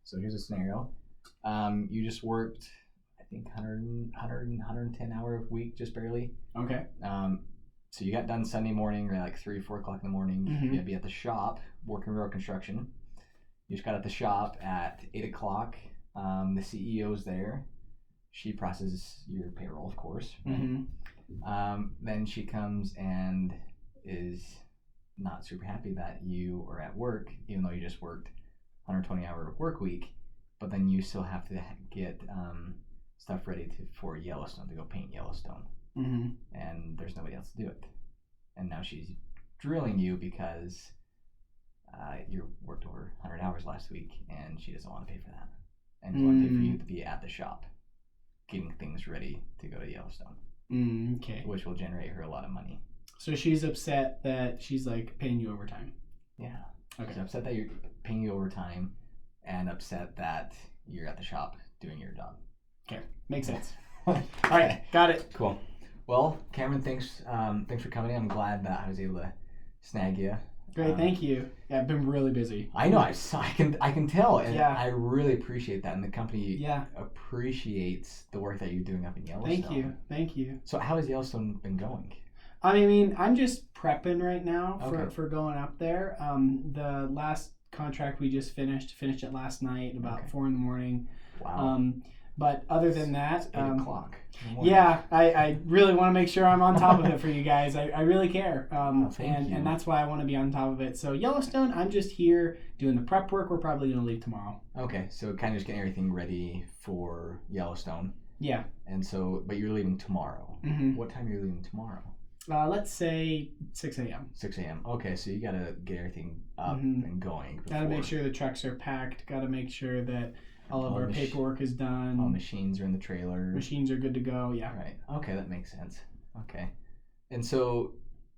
So here's a scenario. You just worked, I think, 110 hour week, just barely. Okay. So you got done Sunday morning, or like 3, 4 o'clock in the morning. Mm-hmm. You'd be at the shop working road construction. You just got at the shop at 8 o'clock. The CEO's there. She processes your payroll, of course. Right? Mm-hmm. Then she comes and is not super happy that you are at work, even though you just worked 120-hour work week. But then you still have to get stuff ready for Yellowstone, to go paint Yellowstone. Mm-hmm. And there's nobody else to do it. And now she's drilling you because you worked over 100 hours last week, and she doesn't want to pay for that. And she wants to pay for you to be at the shop getting things ready to go to Yellowstone. Okay. Which will generate her a lot of money. So she's upset that she's like paying you overtime. Yeah. Okay. She's upset that you're paying you overtime, and upset that you're at the shop doing your job. Okay. Makes sense. All right. Got it. Cool. Well, Cameron, thanks for coming in. I'm glad that I was able to snag you. Great, thank you. Yeah, I've been really busy. I know, I can tell, and yeah. I really appreciate that, and the company appreciates the work that you're doing up in Yellowstone. Thank you. So how has Yellowstone been going? I mean, I'm just prepping right now for going up there. The last contract we just finished it last night about 4 a.m. Wow. But other than that, 8 o'clock. Yeah, I really want to make sure I'm on top of it for you guys. I really care. Thank you. And that's why I want to be on top of it. So Yellowstone, I'm just here doing the prep work. We're probably going to leave tomorrow. Okay, so kind of just getting everything ready for Yellowstone. Yeah. And so, but you're leaving tomorrow. Mm-hmm. What time are you leaving tomorrow? Let's say 6 a.m. 6 a.m. Okay, so you got to get everything up and going. Got to make sure the trucks are packed. Got to make sure that all of our paperwork is done. All machines are in the trailer. Machines are good to go, yeah. Right. Okay, that makes sense. Okay. And so,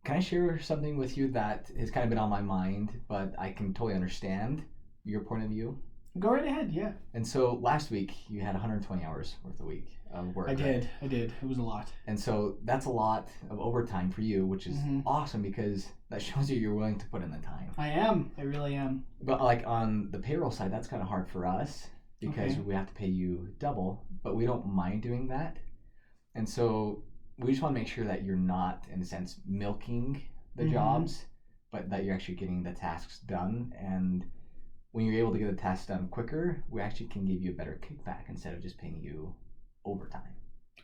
can I share something with you that has kind of been on my mind, but I can totally understand your point of view? Go right ahead, yeah. And so, last week, you had 120 hours worth of week of work. I did. It was a lot. And so, that's a lot of overtime for you, which is awesome, because that shows you're willing to put in the time. I am. I really am. But like on the payroll side, that's kind of hard for us, because we have to pay you double, but we don't mind doing that. And so we just want to make sure that you're not, in a sense, milking the jobs, but that you're actually getting the tasks done. And when you're able to get the tasks done quicker, we actually can give you a better kickback instead of just paying you overtime.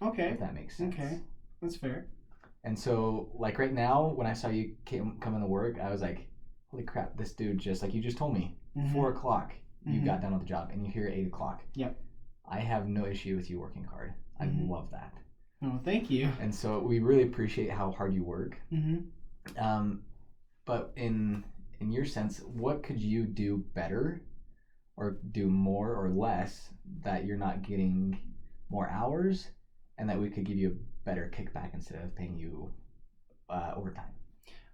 Okay. If that makes sense. Okay, that's fair. And so, like right now, when I saw you come into work, I was like, holy crap, this dude just, like you just told me, 4 o'clock. You got done with the job, and you're here at 8 o'clock. Yep. I have no issue with you working hard. I love that. Oh, thank you. And so we really appreciate how hard you work. But in your sense, what could you do better, or do more or less, that you're not getting more hours, and that we could give you a better kickback instead of paying you overtime?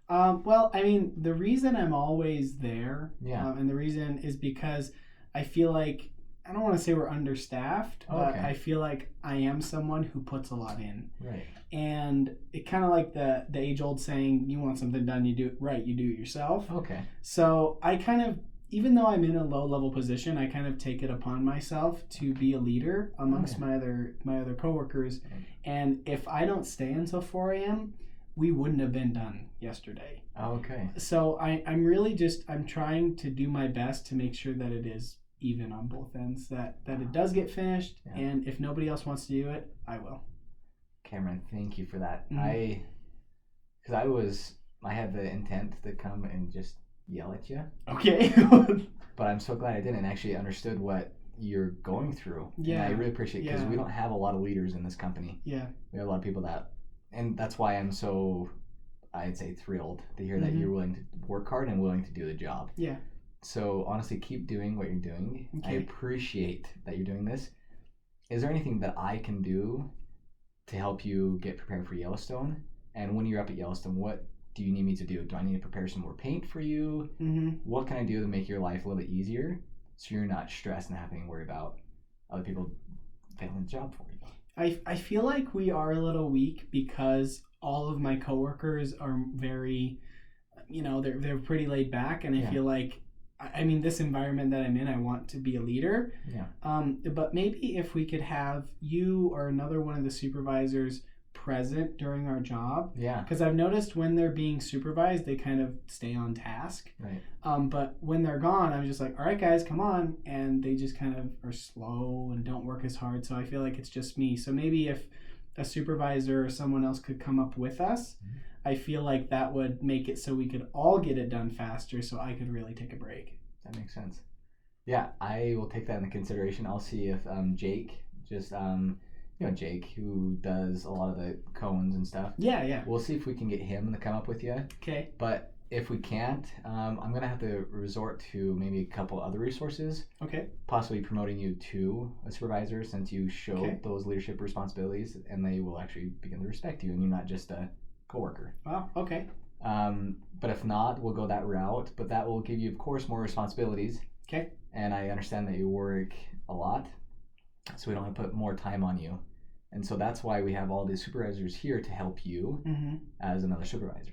Well, I mean, the reason I'm always there, and the reason is because I feel like, I don't want to say we're understaffed, but I feel like I am someone who puts a lot in. Right. And it kind of like the age-old saying, you want something done, you do it right, you do it yourself. Okay. So I kind of, even though I'm in a low-level position, I kind of take it upon myself to be a leader amongst my other coworkers. And if I don't stay until 4 a.m., we wouldn't have been done yesterday. Okay. So I'm really I'm trying to do my best to make sure that it is even on both ends, that it does get finished, and if nobody else wants to do it, I will. Cameron, thank you for that. I had the intent to come and just yell at you. Okay. But I'm so glad I didn't, and actually understood what you're going through. Yeah. And I really appreciate it, because we don't have a lot of leaders in this company. Yeah. We have a lot of people that, and that's why I'm so, I'd say, thrilled to hear that you're willing to work hard and willing to do the job. Yeah. So honestly, keep doing what you're doing. Okay. I appreciate that you're doing this. Is there anything that I can do to help you get prepared for Yellowstone? And when you're up at Yellowstone, what do you need me to do? Do I need to prepare some more paint for you? What can I do to make your life a little bit easier, so you're not stressed and having to worry about other people failing the job for you? I feel like we are a little weak, because all of my coworkers are very, they're pretty laid back, and I feel like I mean, this environment that I'm in, I want to be a leader. Yeah. But maybe if we could have you or another one of the supervisors present during our job. Yeah. Because I've noticed when they're being supervised, they kind of stay on task. Right. But when they're gone, I'm just like, all right, guys, come on. And they just kind of are slow and don't work as hard. So I feel like it's just me. So maybe if a supervisor or someone else could come up with us, I feel like that would make it so we could all get it done faster so I could really take a break. That makes sense. Yeah, I will take that into consideration. I'll see if Jake, Jake, who does a lot of the cones and stuff. Yeah. We'll see if we can get him to come up with you. Okay. But if we can't, I'm going to have to resort to maybe a couple other resources. Okay. Possibly promoting you to a supervisor since you show those leadership responsibilities, and they will actually begin to respect you, and you're not just a coworker. Wow, okay. But if not, we'll go that route. But that will give you, of course, more responsibilities. Okay. And I understand that you work a lot, so we don't have to put more time on you. And so that's why we have all these supervisors here to help you as another supervisor.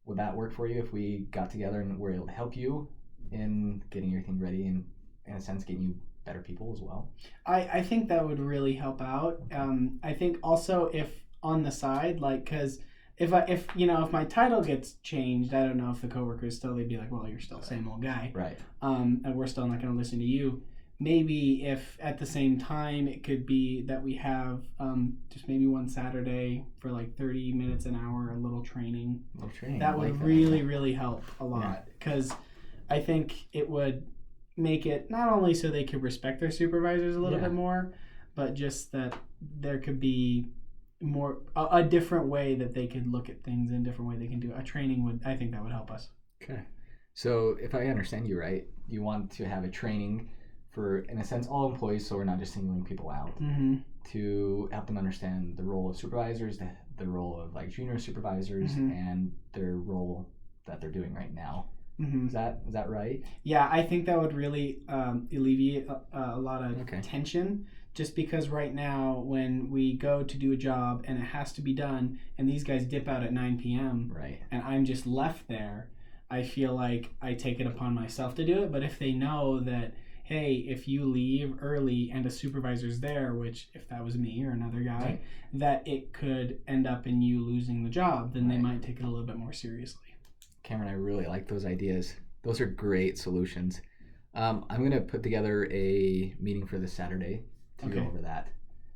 Would that work for you if we got together and were able to help you in getting everything ready and, in a sense, getting you better people as well? I think that would really help out. I think also if on the side, like, because if my title gets changed, I don't know if the coworkers still, they'd be like, well, you're still the same old guy. Right. And we're still not going to listen to you. Maybe if at the same time it could be that we have just maybe one Saturday for like 30 minutes an hour, a little training. That would really help a lot, because I think it would make it not only so they could respect their supervisors a little bit more, but just that there could be more a different way that they could look at things, in a different way they can do it. A training I think that would help us. Okay. So if I understand you right, you want to have a training for, in a sense, all employees, so we're not just singling people out, to help them understand the role of supervisors, the role of like junior supervisors, and their role that they're doing right now. Is that right? Yeah, I think that would really alleviate a lot of tension, just because right now when we go to do a job and it has to be done and these guys dip out at 9 p.m. right, and I'm just left there, I feel like I take it upon myself to do it. But if they know that, hey, if you leave early and a supervisor's there, which if that was me or another guy, that it could end up in you losing the job, then they might take it a little bit more seriously. Cameron, I really like those ideas. Those are great solutions. I'm going to put together a meeting for this Saturday to go over that.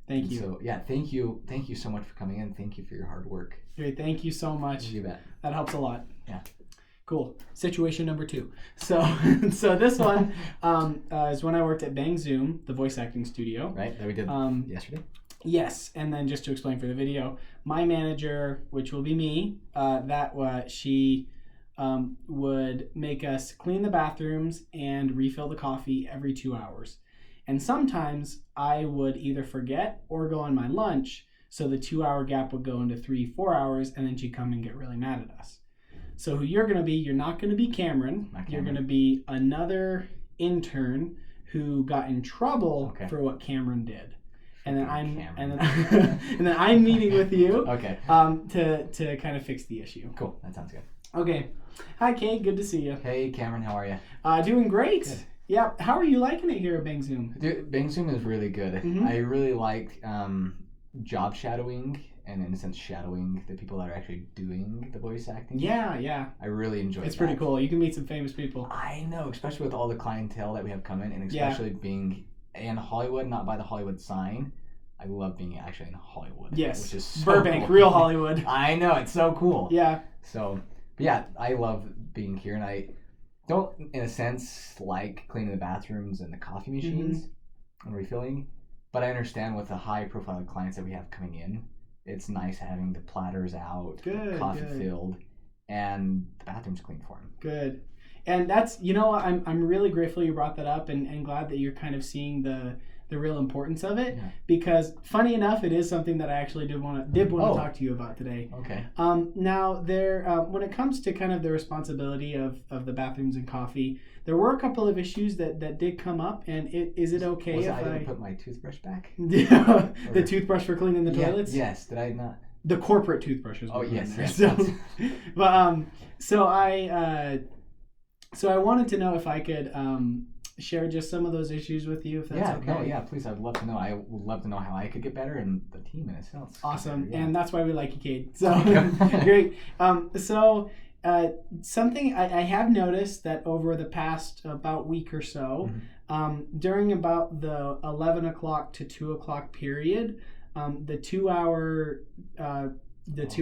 Thank you. So, yeah, thank you. Thank you so much for coming in. Thank you for your hard work. Great. Thank you so much. You bet. That helps a lot. Yeah. Cool. Situation number 2. So this one is when I worked at Bang Zoom, the voice acting studio. Right, that we did yesterday. Yes, and then just to explain for the video, my manager, which will be me, she would make us clean the bathrooms and refill the coffee every 2 hours. And sometimes I would either forget or go on my lunch, so the 2-hour gap would go into 3-4 hours, and then she'd come and get really mad at us. So who you're going to be, you're not going to be Cameron. You're going to be another intern who got in trouble for what Cameron did. And then I'm meeting with you to kind of fix the issue. Cool. That sounds good. Okay. Hi, Kate. Good to see you. Hey, Cameron. How are you? Doing great. Good. Yeah. How are you liking it here at Bang Zoom? Dude, Bang Zoom is really good. I really like job shadowing, and in a sense shadowing the people that are actually doing the voice acting. Yeah. I really enjoy it. It's pretty cool. You can meet some famous people. I know, especially with all the clientele that we have coming, and especially being in Hollywood, not by the Hollywood sign. I love being actually in Hollywood. Yes. Which is so Burbank, cool. real Hollywood. I know, it's so cool. Yeah. So, but yeah, I love being here, and I don't, in a sense, like cleaning the bathrooms and the coffee machines and refilling, but I understand with the high-profile clients that we have coming in, it's nice having the platters out, coffee filled, and the bathroom's clean for them. Good. And that's, I'm really grateful you brought that up, and glad that you're kind of seeing the real importance of it, because funny enough, it is something that I actually did want to talk to you about today. Okay. Now there, when it comes to kind of the responsibility of the bathrooms and coffee, there were a couple of issues that did come up, and is it okay if I put my toothbrush back? Yeah, the toothbrush for cleaning the toilets. Yes. Did I not? The corporate toothbrushes. Oh yes. So, but so I So I wanted to know if I could share just some of those issues with you, if that's okay. No, yeah, please. I'd love to know. I would love to know how I could get better and the team in itself. Awesome, better, yeah. And that's why we like you, Kade. So great. Something I have noticed that over the past about week or so, during about the 11 o'clock to 2 o'clock period, the 2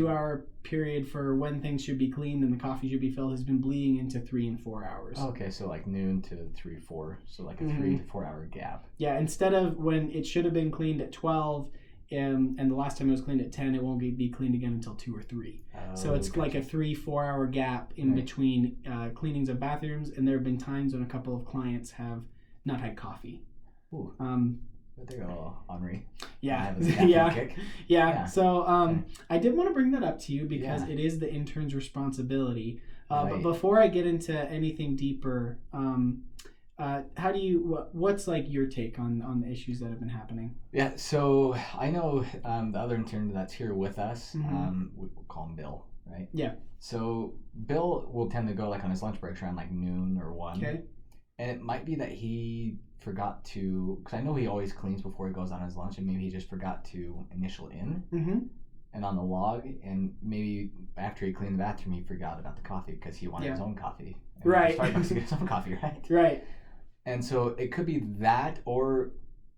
hour period for when things should be cleaned and the coffee should be filled has been bleeding into 3 and 4 hours. Okay, so like noon to 3, 4, so like a 3 to 4 hour gap. Yeah, instead of when it should have been cleaned at 12, and the last time it was cleaned at 10, it won't be cleaned again until 2 or 3. So it's like a 3-4 hour gap in between cleanings of bathrooms, and there have been times when a couple of clients have not had coffee. Ooh. But they're all ornery. Yeah. Kick. Yeah. So I did want to bring that up to you because it is the intern's responsibility. But before I get into anything deeper, how do you? What's like your take on the issues that have been happening? Yeah. So I know the other intern that's here with us. We'll call him Bill, right? Yeah. So Bill will tend to go like on his lunch breaks around like noon or 1. Okay. And it might be that he forgot to, because I know he always cleans before he goes on his lunch, and maybe he just forgot to initial in and on the log, and maybe after he cleaned the bathroom he forgot about the coffee because he wanted his own coffee. And right. Starbucks to get his own coffee, right? Right. And so it could be that, or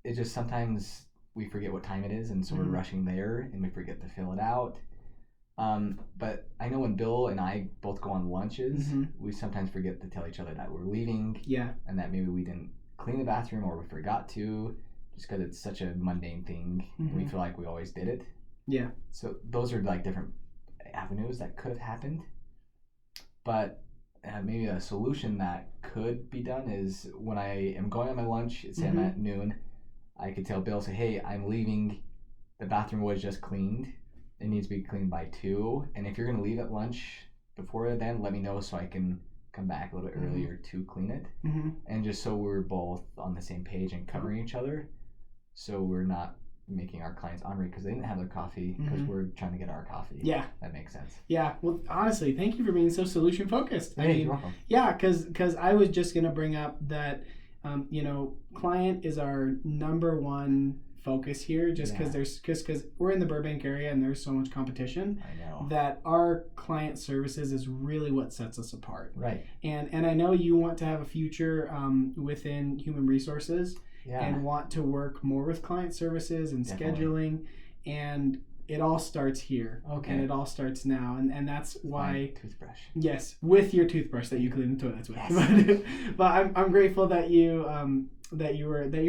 it just sometimes we forget what time it is, and so we're rushing there and we forget to fill it out. But I know when Bill and I both go on lunches, we sometimes forget to tell each other that we're leaving. Yeah. And that maybe we didn't clean the bathroom or we forgot to, just because it's such a mundane thing. And we feel like we always did it. Yeah. So those are like different avenues that could have happened. But maybe a solution that could be done is when I am going on my lunch, say I'm at noon, I could tell Bill, say, hey, I'm leaving. The bathroom was just cleaned. It needs to be cleaned by 2. And if you're going to leave at lunch before then, let me know so I can come back a little bit earlier to clean it. And just so we're both on the same page and covering each other, so we're not making our clients ornery because they didn't have their coffee because we're trying to get our coffee. Yeah. That makes sense. Yeah. Well, honestly, thank you for being so solution focused. Hey, you're welcome. Yeah, because I was just going to bring up that, client is our number one focus here, just because we're in the Burbank area and there's so much competition. I know that our client services is really what sets us apart. Right. And I know you want to have a future within human resources and want to work more with client services and scheduling, and it all starts here. Okay. And it all starts now, and that's why. My toothbrush. Yes, with your toothbrush that you clean the toilets with. Yes. But I'm grateful that you're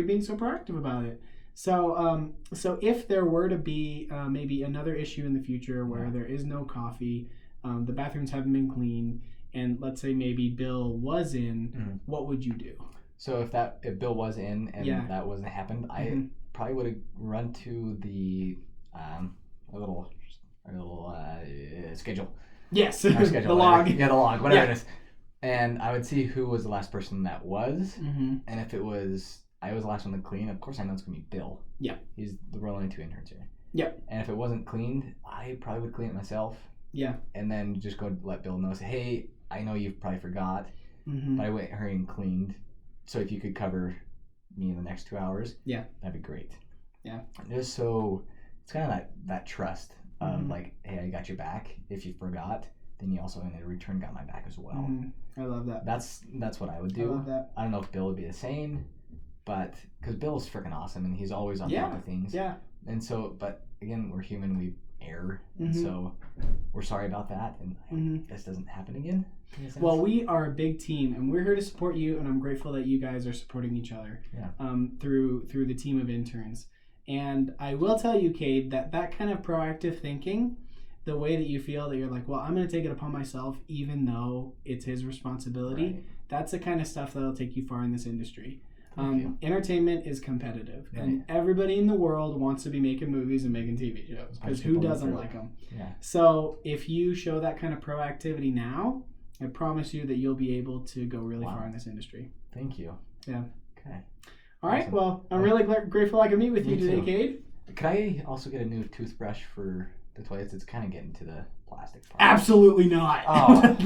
being so proactive about it. So if there were to be maybe another issue in the future where there is no coffee, the bathrooms haven't been cleaned, and let's say maybe Bill was in, what would you do? So if Bill was in and that wasn't happened, I probably would have run to the a little schedule. Yes, schedule, the log. Yeah, the log, whatever it is. And I would see who was the last person that was, and if it was. I was the last one to clean. Of course, I know it's going to be Bill. Yeah. We're only 2 interns here. Yeah. And if it wasn't cleaned, I probably would clean it myself. Yeah. And then just go let Bill know. Say, hey, I know you probably forgot, but I went hurry and cleaned. So if you could cover me in the next 2 hours, that'd be great. Yeah. Just so it's kind of that trust of like, hey, I got your back. If you forgot, then you also in return got my back as well. I love that. That's what I would do. I love that. I don't know if Bill would be the same. But because Bill's freaking awesome and he's always on top of things. Yeah. And so, but again, we're human, we err. And so we're sorry about that. And this doesn't happen again. Well, we are a big team and we're here to support you. And I'm grateful that you guys are supporting each other through the team of interns. And I will tell you, Kade, that kind of proactive thinking, the way that you feel that you're like, well, I'm going to take it upon myself, even though it's his responsibility. That's the kind of stuff that'll take you far in this industry. Entertainment is competitive, and everybody in the world wants to be making movies and making TV shows because who doesn't like them? Yeah. So if you show that kind of proactivity now, I promise you that you'll be able to go really far in this industry. Thank you. Yeah. Okay. All right. Well, I'm really grateful I could meet with you today, Kade. Could I also get a new toothbrush for the toilets? It's kind of getting to the plastic part. Absolutely not. Oh.